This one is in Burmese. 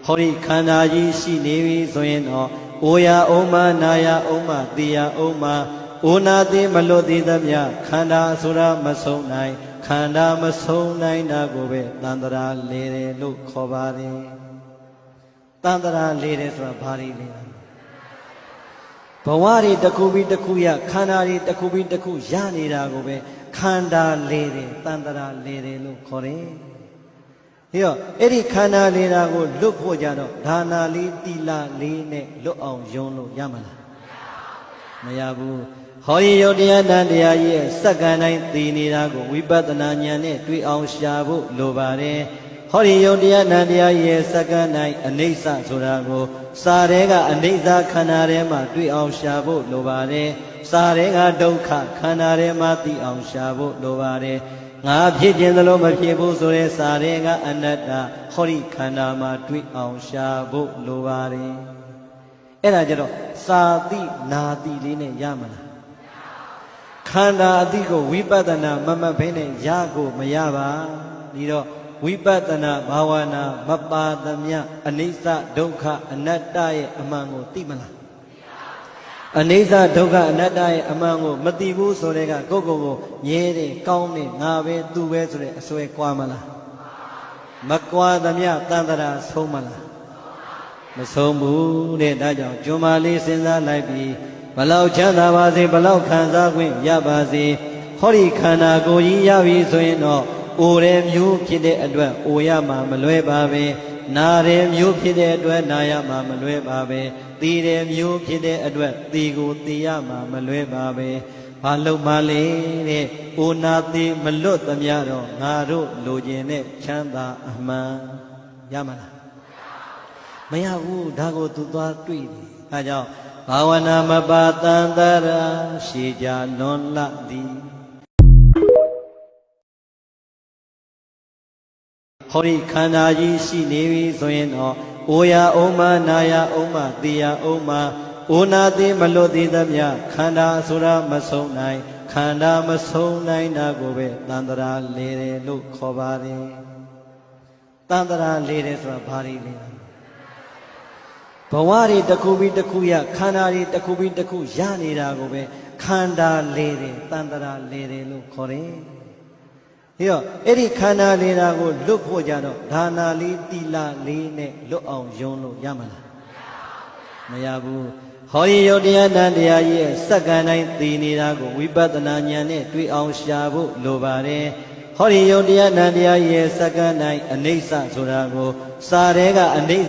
ဟောဒီခန္ဓာကြီးရှိနေပြီဆိုရင်တော့အိုရာဥမ္မာနာယာဥမ္မာတိယာဥမ္မာအိုနာတိမလွတ်သေးသမျှခန္ဓာဆိုတာမဆုံးနိုင်ခန္ဓာမဆုံးနိုင်တာကိုပဲတန်တရာလေတယ်လို့ခေါ်ပါတယ်တန်တရာလေတယ်ဆိုတာဘာတွေလဲဘဝတွေတစ်ခုပြီးတစ်ခုရခန္ဓာတွေတစ်ခုပြီးတစ်ခုရနေတာကိုပဲခန္ဓာလေတယ်တန်တရာလေတယ်လို့ခေါ်တယ်ဒီတော့အဲ့ဒီခန္ဓာလေတာကိုလွတ်ဖို့ကြတော့ဒါနာလေးတိလလေးနဲ့လွတ်အောင်ယုံလို့ရမလားမရဘူးဟောဒီယုတ်တရားတန်တရားကြီးရဲ့စက္ကန့်တိုင်းသိနေတာကိုဝိပဿနာဉာဏ်နဲ့တွေ့အောင်ရှာဖို့လိုပါတယ်ဟောဒီယုတ်တရားတန်တရားကြီးရဲ့စက္ကန့်တိုင်းအနိစ္စဆိုတာကိုစာရဲကအနိစ္စခန္ဓာထဲမှာတွေ့အောင်ရှာဖို့လိုပါတယ်စာရဲကဒုက္ခခန္ဓာထဲမှာသိအောင်ရှာဖို့လိုပါတယ်ငါဖြစ်ခြင်းသလိုမဖြစ်ဘူးဆိုတဲ့စာရဲကအနတ္တဟောဒီခန္ဓာမှာတွေ့အောင်ရှာဖို့လိုပါတယ်အဲ့ဒါကြတော့စာတိနာတိလေးနဲ့ရမလားခန္ဓာအတိကိုဝိပဿနာမမှတ်ဘဲနဲ့ရကိုမရပါဒီတော့ဝိပဿနာဘာဝနာမပါသမျှအနိစ္စဒုက္ခအနတ္တရဲ့အမှန်ကိုသိမလားအနိစ္စဒုက္ခအနတ္တရဲ့အမှန်ကိုမသိဘူးဆိုတဲ့ကကိုယ့်ကိုယ်မြဲတယ်ကောင်းတယ်ငါပဲသူပဲဆိုတဲ့အစွဲကွာမလားမကွာသမျှတန်တရာဆုံးမလားမဆုံးဘူးတဲ့ဒါကြောင့်ကျွမ်းမလေးစဉ်းစားလိုက်ပြီးဘလောက်ချမ်းသာပါစေဘလောက်ခံစားခွင့်ရပါစေဟောဒီခန္ဓာကိုယ်ကြီးရပြီဆိုရင်တော့အိုတဲ့မျိုးဖြစ်တဲ့အတွက်အိုရမှာမလွဲပါပဲနာတဲ့မျိုးဖြစ်တဲ့အတွက်နာရမှာမလွဲပါပဲသိတဲ့မျိုးဖြစ်တဲ့အတွက်သိကိုသိရမှာမလွဲပါပဲဘာလို့မလဲတဲ့အိုနာသိမလွတ်သမျှတော့ငါတို့လိုချင်တဲ့ချမ်းသာအမှန်ရမလားမရဘူးဒါကိုသူသွားတွေ့တယ်အဲကြောင့်ဘာဝနာမပါတန်တရာရှေကြလွန်လသည်ဟောဒီခန္ဓာကြီးရှိနေပြီဆိုရင်တော့အိုရာဥမ္မာနာယာဥမ္မာတိယာဥမ္မာအိုနာတိမလွတ်သေးသမျှခန္ဓာဆိုတာမဆုံးနိုင်ခန္ဓာမဆုံးနိုင်တာကိုပဲတန်တရာလေတယ်လို့ခေါ်ပါတယ်တန်တရာလေတယ်ဆိုတာဘာတွေလဲဘဝတွေတစ်ခုပြီးတစ်ခုရခန္ဓာတွေတစ်ခုပြီးတစ်ခုရနေတာကိုပဲခန္ဓာလေတယ်တန်တရာလေတယ်လို့ခေါ်တယ်ဒီတော့အဲ့ဒီခန္ဓာလေတာကိုလွတ်ဖို့ကြတော့ဒါနာလေးတိလလေးနဲ့လွတ်အောင်ယုံလို့ရမလားမရဘူးဟောဒီယုတ်တရားတန်တရားကြီးရဲ့စက္ကန့်တိုင်းသိနေတာကိုဝိပဿနာဉာဏ်နဲ့တွေ့အောင်ရှာဖို့လိုပါတယ်ဟောဒီယုတ်တရားတန်တရားကြီးရဲ့စက္ကန့်တိုင်းအနိစ္စဆိုတာကိုစာရဲကအနိစ္စ